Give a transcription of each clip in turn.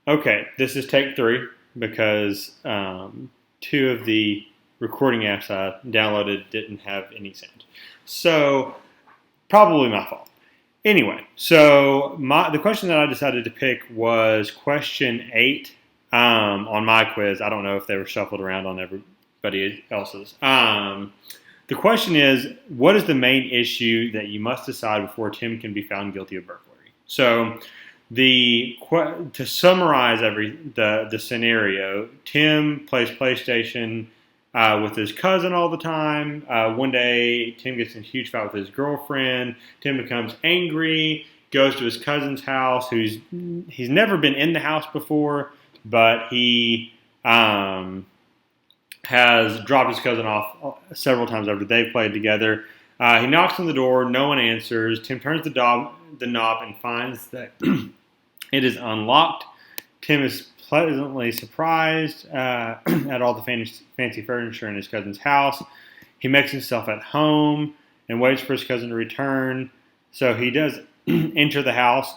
Okay, this is take three because two of the recording apps I downloaded didn't have any sound. So, probably my fault. Anyway, so the question that I decided to pick was question 8 on my quiz. I don't know if they were shuffled around on everybody else's. The question is, what is the main issue that you must decide before Tim can be found guilty of burglary? So, to summarize the scenario, Tim plays PlayStation with his cousin all the time. One day, Tim gets in a huge fight with his girlfriend. Tim becomes angry, goes to his cousin's house, he's never been in the house before, but he has dropped his cousin off several times after they've played together. He knocks on the door, no one answers. Tim turns the knob and finds that it is unlocked. Tim is pleasantly surprised at all the fancy furniture in his cousin's house. He makes himself at home and waits for his cousin to return. So he does enter the house.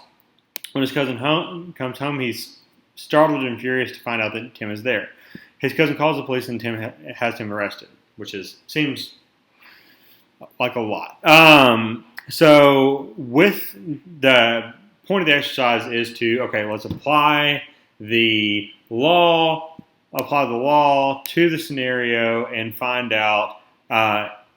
When his cousin comes home, he's startled and furious to find out that Tim is there. His cousin calls the police and Tim has him arrested, which seems like a lot. So with the point of the exercise is to, okay, let's apply the law to the scenario and find out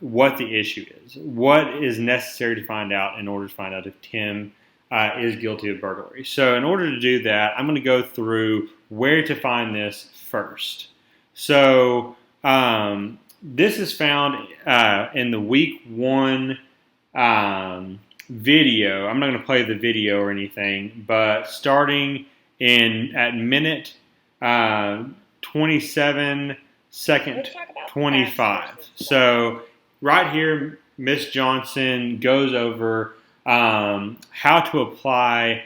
what the issue is. What is necessary to find out in order to find out if Tim is guilty of burglary. So in order to do that, I'm going to go through where to find this first. So this is found in the week 1 video. I'm not going to play the video or anything, but starting at minute 27, second 25. So right here, Miss Johnson goes over how to apply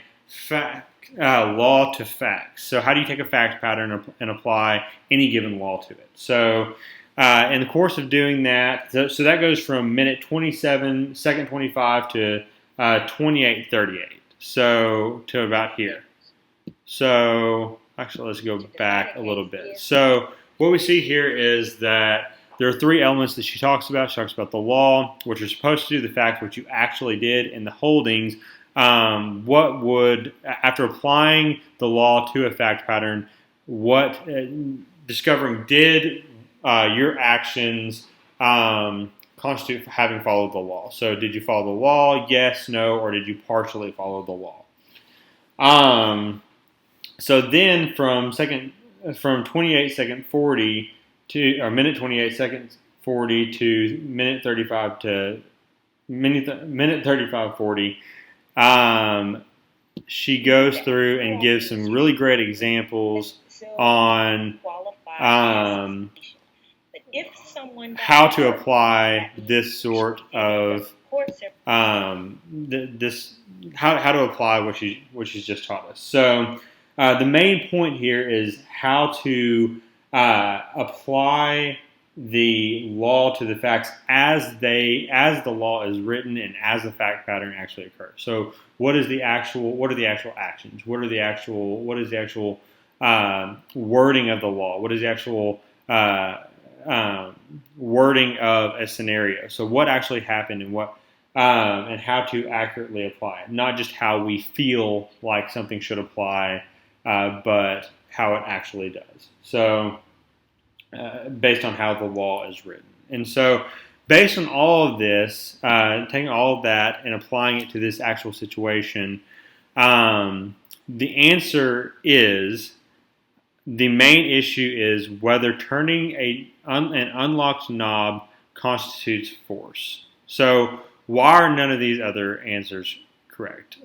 law to facts. So how do you take a fact pattern and apply any given law to it? So in the course of doing that, so that goes from minute 27, second 25 to 28:38. So to about here. So actually, let's go back a little bit. So what we see here is that there are 3 elements that she talks about. She talks about the law, what you're supposed to do, the fact what you actually did, and the holdings. After applying the law to a fact pattern, discovering did your actions constitute having followed the law? So did you follow the law? Yes, no, or did you partially follow the law? So then from 28 second 40 to or minute 28 seconds 40 to minute 35 to minute 35:40, she goes through and gives some really great examples on how to apply this sort of how to apply what she's just taught us. So the main point here is how to apply the law to the facts as the law is written and as the fact pattern actually occurs. So what are the actual actions? What is the actual wording of the law? What is the actual wording of a scenario? So what actually happened and how to accurately apply it, not just how we feel like something should apply, but how it actually does. So based on how the law is written. And so based on all of this, taking all of that and applying it to this actual situation, the answer is the main issue is whether turning an unlocked knob constitutes force. So why are none of these other answers correct?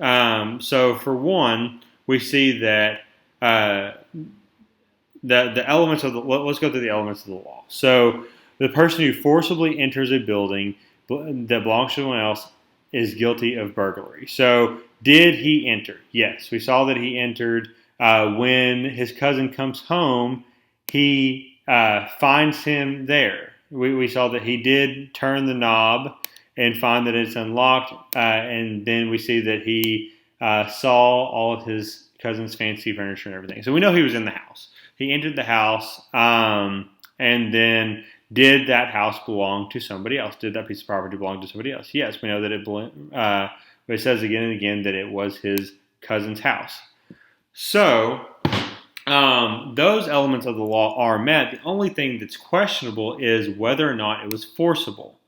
So for one, we see that the elements of let's go through the elements of the law. So the person who forcibly enters a building that belongs to someone else is guilty of burglary. So did he enter? Yes, we saw that he entered. When his cousin comes home, he finds him there. We saw that he did turn the knob and find that it's unlocked, and then we see that he saw all of his cousin's fancy furniture and everything. So we know he was in the house. He entered the house, and then did that house belong to somebody else? Did that piece of property belong to somebody else? Yes, we know that but it says again and again that it was his cousin's house. So those elements of the law are met. The only thing that's questionable is whether or not it was forcible.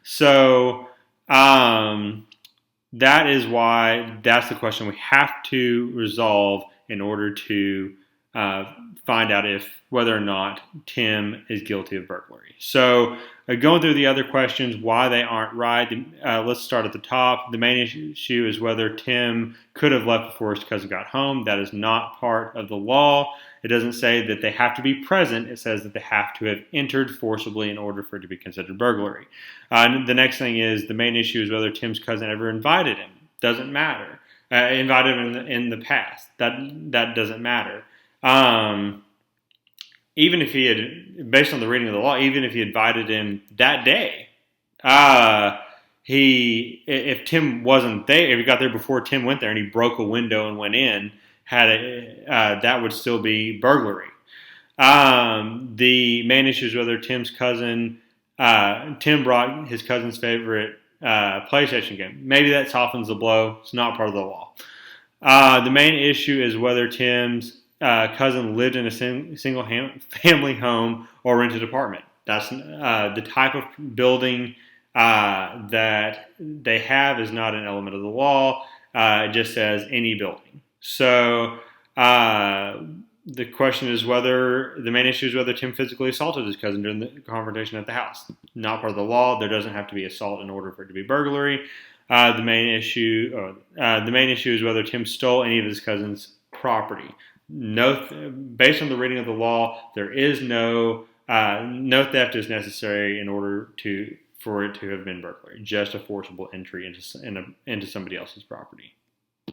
So that is why that's the question we have to resolve in order to find out whether or not Tim is guilty of burglary. So going through the other questions, why they aren't right, let's start at the top. The main issue is whether Tim could have left before his cousin got home. That is not part of the law. It doesn't say that they have to be present. It says that they have to have entered forcibly in order for it to be considered burglary. The next thing is the main issue is whether Tim's cousin ever invited him. Doesn't matter. Invited him in the past. That doesn't matter. Even if he had, based on the reading of the law, even if he invited him that day, if Tim wasn't there, if he got there before Tim went there and he broke a window and went in, that would still be burglary. The main issue is whether Tim brought his cousin's favorite PlayStation game. Maybe that softens the blow. It's not part of the law. The main issue is whether Tim's cousin lived in a single family home or rented apartment. That's the type of building that they have is not an element of the law. It just says any building. So the question is the main issue is whether Tim physically assaulted his cousin during the confrontation at the house. Not part of the law. There doesn't have to be assault in order for it to be burglary. The main issue is whether Tim stole any of his cousin's property. Based on the reading of the law, there is no theft is necessary in order for it to have been burglary. Just a forcible entry into somebody else's property.